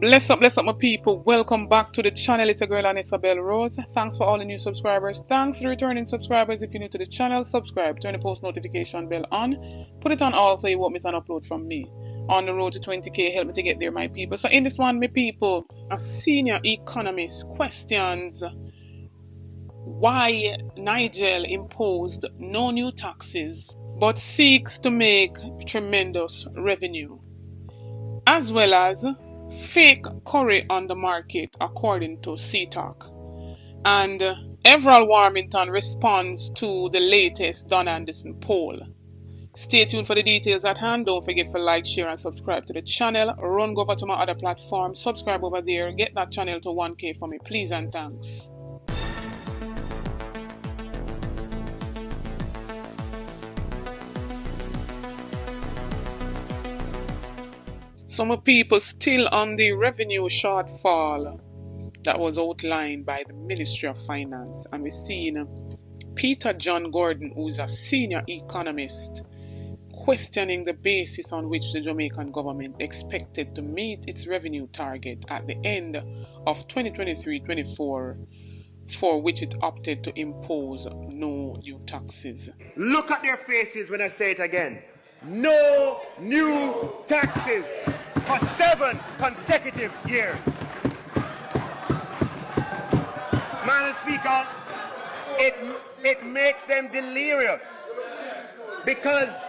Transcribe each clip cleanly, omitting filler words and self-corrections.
Bless up my people. Welcome back to the channel. It's a girl and Isabel Rose. Thanks for all the new subscribers. Thanks to the returning subscribers. If you're new to the channel, subscribe, turn the post notification bell on, put it on all so you won't miss an upload from me. On the road to 20k, help me to get there, my people. So in this one, my people, a senior economist questions why Nigel imposed no new taxes but seeks to make tremendous revenue, as well as fake curry on the market according to CTAC. And Everall Warmington responds to the latest Don Anderson poll. Stay tuned for the details at hand. Don't forget to like, share and subscribe to the channel. Run over to my other platform, subscribe over there, get that channel to 1k for me, please and thanks. Some people still on the revenue shortfall that was outlined by the Ministry of Finance, and we've seen Peter John Gordon, who's a senior economist, questioning the basis on which the Jamaican government expected to meet its revenue target at the end of 2023-24, for which it opted to impose no new taxes. Look at their faces when I say it again. No new taxes for 7 consecutive years. Madam Speaker, it makes them delirious because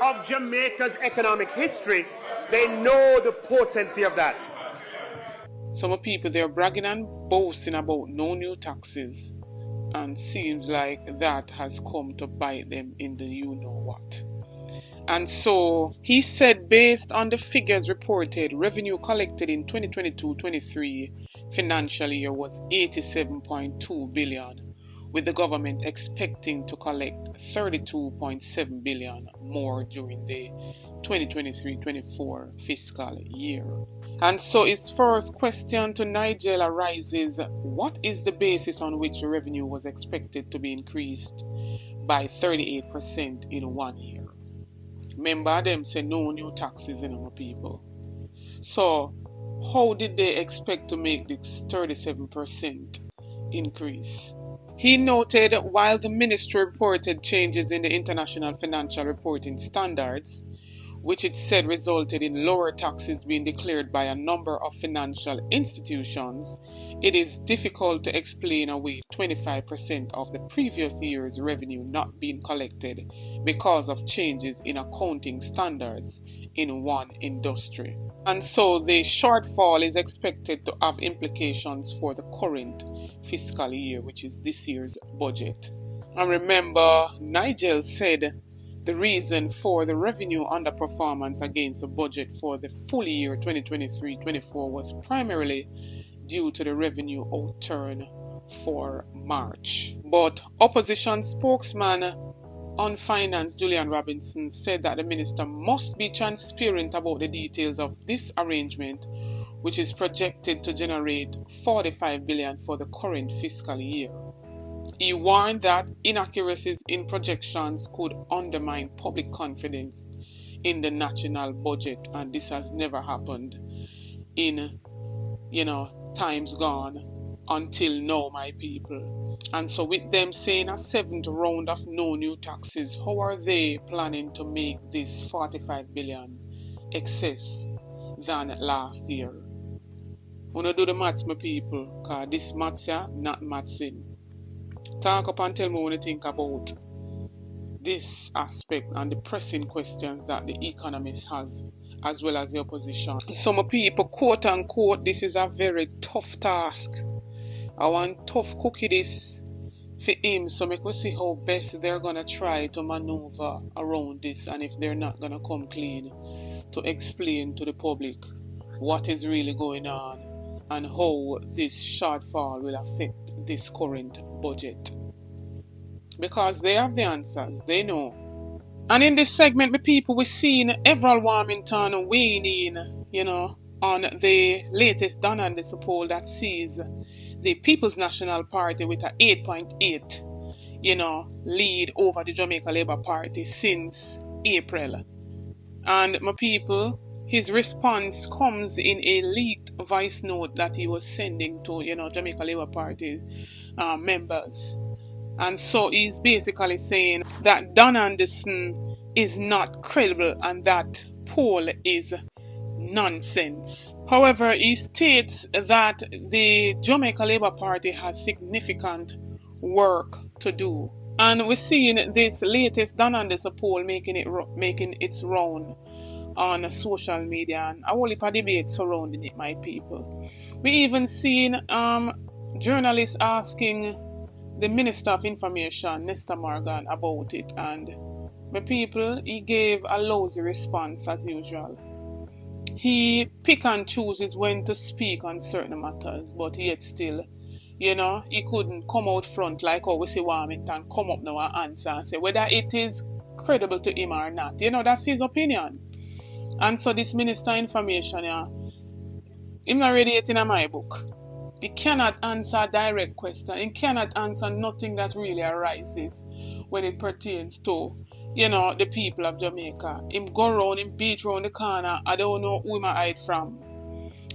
of Jamaica's economic history. They know the potency of that. Some people, they're bragging and boasting about no new taxes, and seems like that has come to bite them in the you-know-what. And so he said, based on the figures reported, revenue collected in 2022-23 financial year was 87.2 billion, with the government expecting to collect 32.7 billion more during the 2023-24 fiscal year. And so his first question to Nigel arises, what is the basis on which revenue was expected to be increased by 38% in 1 year? Remember, them say no new taxes in our people. So how did they expect to make this 37% increase? He noted, while the ministry reported changes in the International Financial Reporting Standards, which it said resulted in lower taxes being declared by a number of financial institutions, it is difficult to explain away 25% of the previous year's revenue not being collected because of changes in accounting standards in one industry. And so the shortfall is expected to have implications for the current fiscal year, which is this year's budget. And remember, Nigel said the reason for the revenue underperformance against the budget for the full year 2023-24 was primarily due to the revenue outturn for March. But opposition spokesman on finance Juliet Robinson said that the minister must be transparent about the details of this arrangement, which is projected to generate 45 billion for the current fiscal year. He warned that inaccuracies in projections could undermine public confidence in the national budget, and this has never happened in, times gone until now, my people. And so with them saying a 7th round of no new taxes, how are they planning to make this 45 billion excess than last year? Wanna do the maths, my people, because this maths here, not mathsing. Talk up and tell me what you think about this aspect and the pressing questions that the Economist has, as well as the opposition. Some people, quote unquote, this is a very tough task. I want tough cookie this for him, so we can see how best they're gonna try to maneuver around this, and if they're not gonna come clean to explain to the public what is really going on and how this shortfall will affect this current budget. Because they have the answers, they know. And in this segment, the people, we're seeing Everall Warmington weighing in, on the latest Don Anderson poll that sees the People's National Party with an 8.8, lead over the Jamaica Labour Party since April. And my people, His response comes in a leaked voice note that he was sending to, Jamaica Labour Party members. And so he's basically saying that Don Anderson is not credible and that poll is nonsense. However, he states that the Jamaica Labour Party has significant work to do. And we're seeing this latest Don Anderson poll making its round on social media, and a whole heap of debate surrounding it, my people. We even seen journalists asking the Minister of Information, Nesta Morgan, about it, and my people, he gave a lousy response as usual. He pick and chooses when to speak on certain matters, but yet still, he couldn't come out front like how we see Warmy and come up now and answer and say whether it is credible to him or not. That's his opinion. And so this Minister of Information, him not radiating in my book. He cannot answer direct question. He cannot answer nothing that really arises when it pertains to, the people of Jamaica. Him go round, him beat round the corner. I don't know who him hide from.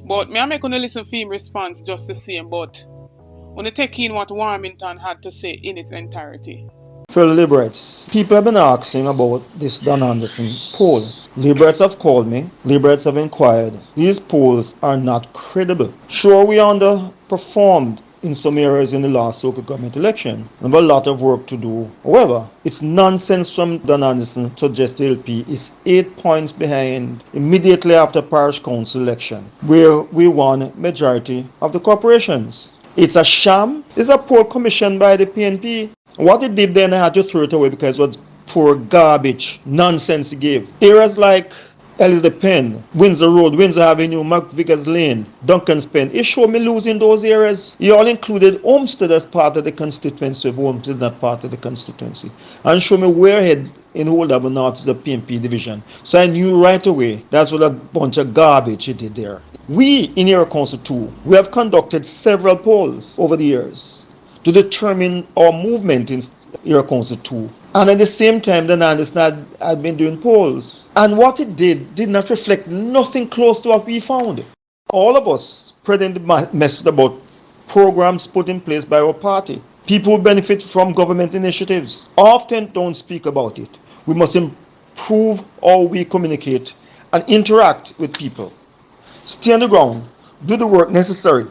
But me I make gonna listen for him response just the same. But when I take in what Warmington had to say in its entirety. For Liberates, people have been asking about this Don Anderson poll. Liberates have called me, Liberates have inquired. These polls are not credible. Sure, we underperformed in some areas in the last local government election. We have a lot of work to do. However, it's nonsense from Don Anderson to suggest the LP is 8 points behind immediately after parish council election, where we won majority of the corporations. It's a sham. It's a poll commissioned by the PNP. What it did then, I had to throw it away because it was poor garbage, nonsense he gave. Areas like Elizabeth Penn, Windsor Road, Windsor Avenue, McVickers Lane, Duncan's Pen. It showed me losing those areas. He all included Olmsted as part of the constituency, if Olmsted is not part of the constituency. And showed me Warehead in Oldham North is the PNP division. So I knew right away that's what a bunch of garbage he did there. We in Area Council 2, we have conducted several polls over the years to determine our movement in Area Council 2. And at the same time, the Anderson had been doing polls. And what it did not reflect nothing close to what we found. All of us spreading the message about programs put in place by our party. People who benefit from government initiatives often don't speak about it. We must improve how we communicate and interact with people. Stay on the ground, do the work necessary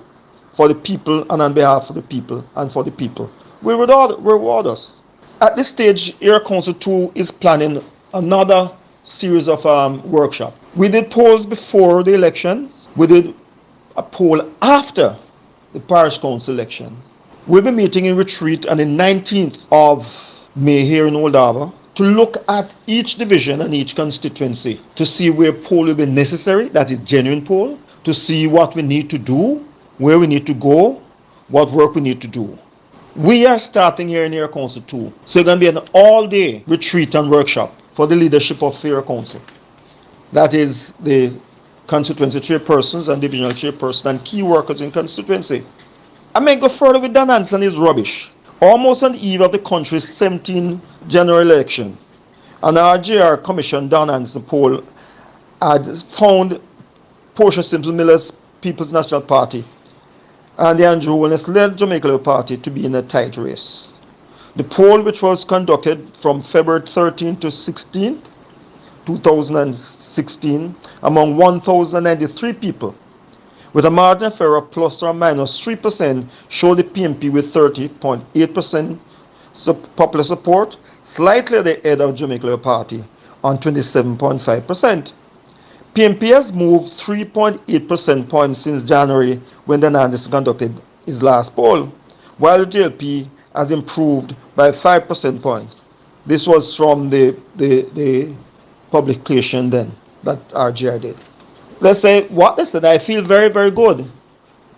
for the people and on behalf of the people and for the people. Will reward us. At this stage, Area Council 2 is planning another series of workshops. We did polls before the election. We did a poll after the parish council election. We'll be meeting in retreat on the 19th of May here in Old Harbour to look at each division and each constituency to see where poll will be necessary, that is genuine poll, to see what we need to do, where we need to go, what work we need to do. We are starting here in Area Council 2. So it's going to be an all-day retreat and workshop for the leadership of Area Council. That is the constituency chairpersons and divisional chairpersons and key workers in constituency. I may go further with Don Anderson is rubbish. Almost on the eve of the country's 17th general election, an RJR Commission Don Anderson poll had found Portia Simpson Miller's People's National Party and the Andrew Willis-led Jamaica Labour Party to be in a tight race. The poll, which was conducted from February 13 to 16, 2016, among 1,093 people, with a margin of error plus or minus 3%, showed the PNP with 30.8% popular support, slightly ahead of Jamaica Labour Party on 27.5%. PNP has moved 3.8% points since January when Don Anderson conducted his last poll, while the JLP has improved by 5% points. This was from the publication then that RGI did. Let's say what they said, I feel very, very good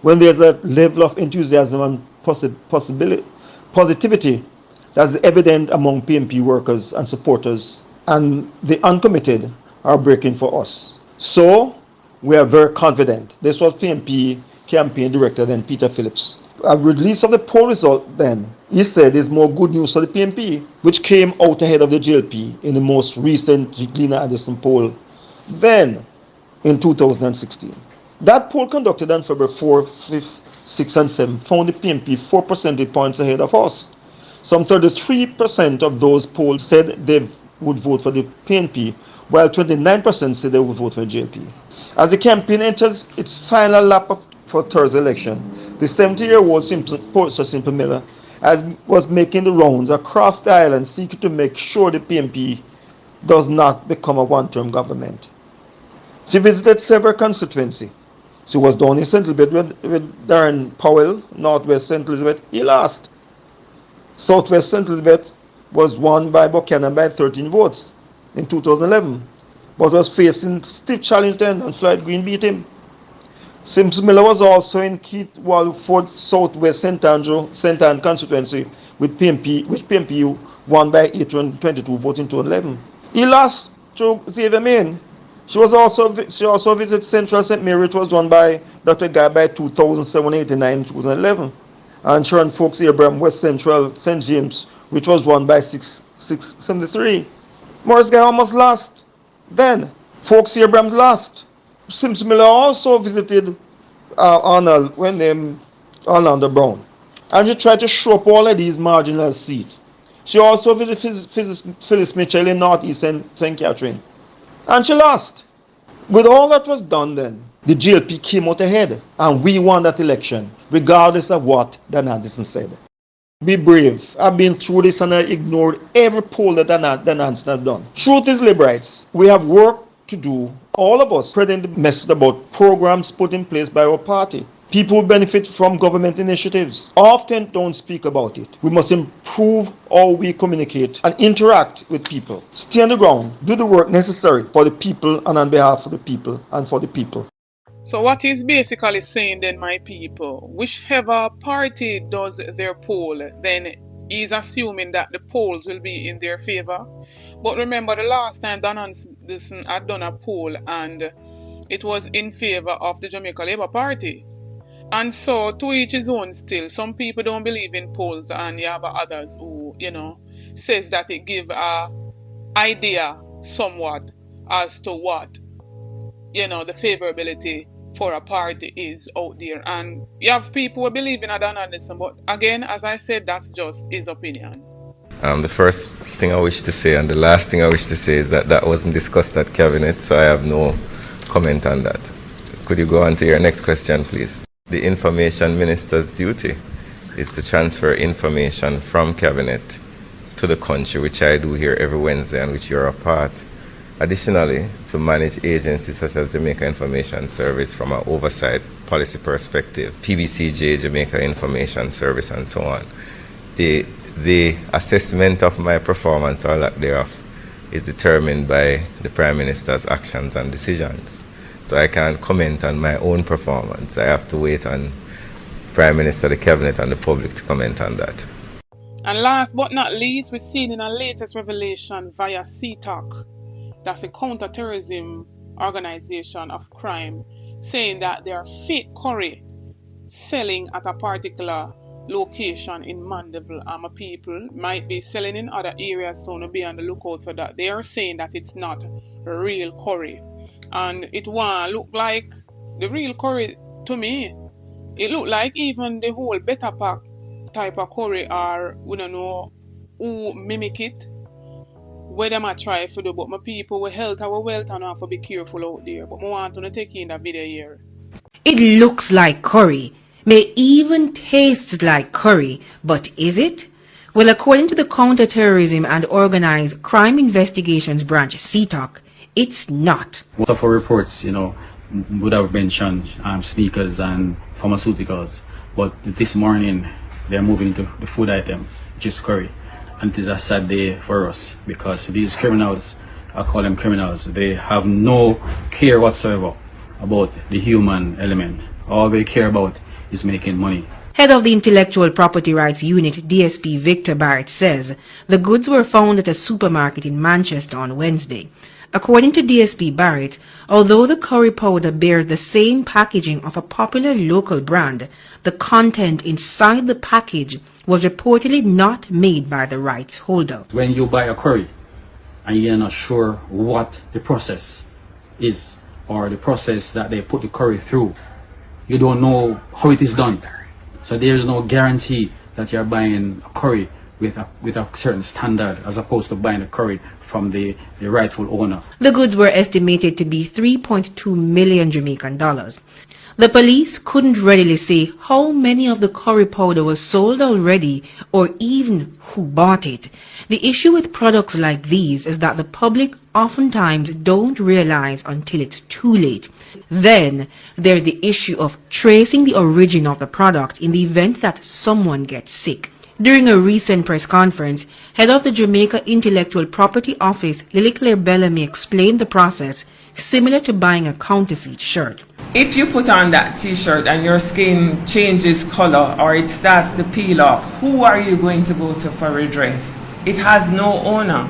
when there's a level of enthusiasm and positivity that's evident among PNP workers and supporters, and the uncommitted are breaking for us. So we are very confident. This was PNP campaign director then Peter Phillips. A release of the poll result then, he said, is more good news for the PNP, which came out ahead of the JLP in the most recent Gleaner Addison poll. Then in 2016. That poll conducted on February 4, 5, 6, and 7 found the PNP 4 percentage points ahead of us. Some 33% of those polled said they would vote for the PNP, while 29% said they would vote for JP. As the campaign enters its final lap for Thursday election, the 70-year-old Professor Simple Miller was making the rounds across the island seeking to make sure the PNP does not become a one-term government. She visited several constituencies. She was down in St. Elizabeth with Darren Powell, Northwest St. Elizabeth. He lost. Southwest St. Elizabeth was won by Buchanan by 13 votes in 2011, but was facing stiff challenge then, and Floyd Green beat him. Simpson Miller was also in Keith Walford Southwest St. Anne constituency, which PNP won by 822 votes in 2011. He lost to Xavier Main. She also visited Central St. Mary, which was won by Dr. Guy by 2,789 in 2011. And Sharon Folks Abraham, West Central St. James, which was won by 673. Morris Guy almost lost. Then, Folks Abraham lost. Simpson Miller also visited Arnold when named Orlando Brown. And she tried to show up all of these marginal seats. She also visited Phyllis Mitchell in Northeast St. Catherine. And she lost. With all that was done then, the GLP came out ahead, and we won that election, regardless of what Dan Anderson said. Be brave. I've been through this and I ignored every poll that Dan Anderson has done. Truth is, liberates. We have work to do, all of us, spreading the message about programs put in place by our party. People who benefit from government initiatives often don't speak about it. We must improve how we communicate and interact with people. Stay on the ground, do the work necessary for the people and on behalf of the people and for the people. So what he's basically saying then, my people, whichever party does their poll, then he's assuming that the polls will be in their favor. But remember, the last time Dan Anderson had done a poll and it was in favor of the Jamaica Labour Party. And so, to each his own still. Some people don't believe in polls, and you have others who, says that it give a idea somewhat as to what, the favorability for a party is out there. And you have people who believe in Dan Anderson, but again, as I said, that's just his opinion. The first thing I wish to say and the last thing I wish to say is that wasn't discussed at Cabinet, so I have no comment on that. Could you go on to your next question, please? The Information Minister's duty is to transfer information from Cabinet to the country, which I do here every Wednesday and which you're a part. Additionally, to manage agencies such as Jamaica Information Service from an oversight policy perspective, PBCJ, Jamaica Information Service, and so on. The assessment of my performance or lack thereof is determined by the Prime Minister's actions and decisions. So I can't comment on my own performance. I have to wait on Prime Minister, the Cabinet, and the public to comment on that. And last but not least, we've seen in our latest revelation via CTOC, that's a counter-terrorism organization of crime, saying that there are fake curry selling at a particular location in Mandeville. My people might be selling in other areas, so be on the lookout for that. They are saying that it's not real curry. And it look like the real curry to me. It look like even the whole Better Pack type of curry, or we don't know who mimic it, where them I try for do. But my people, we health our wealth and have to be careful out there. But I want to take in that video here. It looks like curry, may even taste like curry, but is it? Well, according to the Counterterrorism and Organized Crime Investigations Branch, CTOC, it's not. Most of our reports, would have mentioned sneakers and pharmaceuticals, but this morning they're moving to the food item, which is curry. And it is a sad day for us because these criminals, I call them criminals, they have no care whatsoever about the human element. All they care about is making money. Head of the Intellectual Property Rights Unit, DSP Victor Barrett, says the goods were found at a supermarket in Manchester on Wednesday. According to DSP Barrett, although the curry powder bears the same packaging of a popular local brand, the content inside the package was reportedly not made by the rights holder. When you buy a curry and you're not sure what the process is or the process that they put the curry through. You don't know how it is done. So there's no guarantee that you're buying a curry with a certain standard as opposed to buying a curry from the rightful owner. The goods were estimated to be 3.2 million Jamaican dollars. The police couldn't readily say how many of the curry powder was sold already or even who bought it. The issue with products like these is that the public oftentimes don't realize until it's too late. Then there's the issue of tracing the origin of the product in the event that someone gets sick. During a recent press conference, head of the Jamaica Intellectual Property Office, Lily Claire Bellamy, explained the process similar to buying a counterfeit shirt. If you put on that t-shirt and your skin changes color or it starts to peel off, who are you going to go to for redress? It has no owner.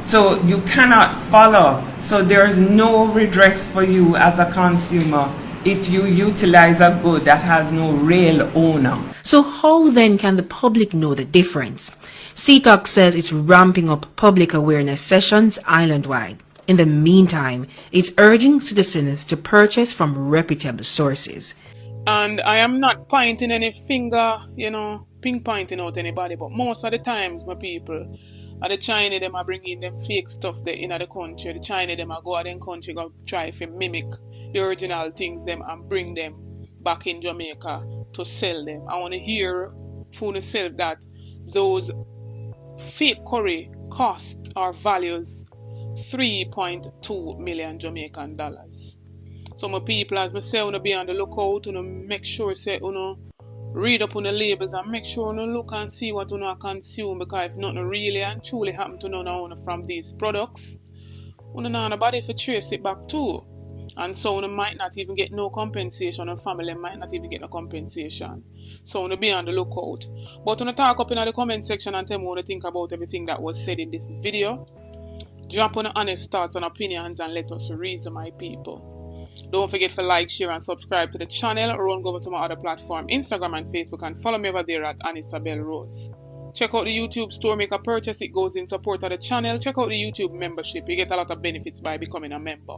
So you cannot follow. So there's no redress for you as a consumer if you utilize a good that has no real owner. So how then can the public know the difference? CTOC says it's ramping up public awareness sessions island-wide. In the meantime, it's urging citizens to purchase from reputable sources. And I am not pointing any finger, pinpointing out anybody, but most of the times, my people, the China, them are bringing them fake stuff there in the country. The China, them are go out in country, go try to mimic the original things them and bring them back in Jamaica to sell them. I want to hear from yourself that those fake curry cost or values 3.2 million Jamaican dollars. So my people, as I say, you be on the lookout, make sure say read up on the labels and make sure you look and see what you consume, because if nothing really and truly happen to none from these products, you know nobody if trace it back too. And so you might not even get no compensation, and family might not even get no compensation. So you be on the lookout. But when talk up in the comment section and tell me what you think about everything that was said in this video. Drop on honest thoughts and opinions and let us reason, my people. Don't forget to like, share and subscribe to the channel, or run over to my other platform, Instagram and Facebook, and follow me over there at Anisabel Rose. Check out the YouTube store, make a purchase, it goes in support of the channel. Check out the YouTube membership, you get a lot of benefits by becoming a member.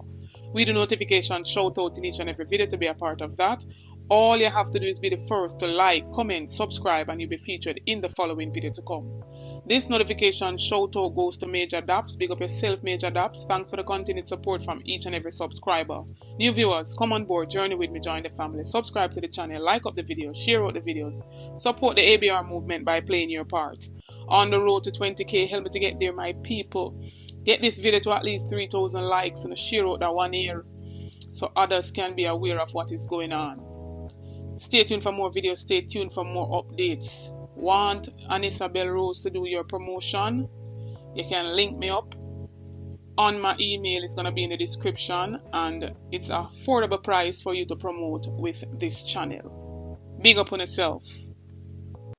We do notifications, shout out in each and every video to be a part of that. All you have to do is be the first to like, comment, subscribe, and you'll be featured in the following video to come. This notification shout out goes to Major Daps. Big up yourself, Major Daps. Thanks for the continued support from each and every subscriber. New viewers, come on board, journey with me, join the family. Subscribe to the channel, like up the videos, share out the videos. Support the ABR movement by playing your part. On the road to 20k, help me to get there, my people. Get this video to at least 3,000 likes and share out that one here so others can be aware of what is going on. Stay tuned for more videos, stay tuned for more updates. Want Anisabel Rose to do your promotion? You can link me up on my email. It's going to be in the description, and it's an affordable price for you to promote with this channel. Big up on yourself.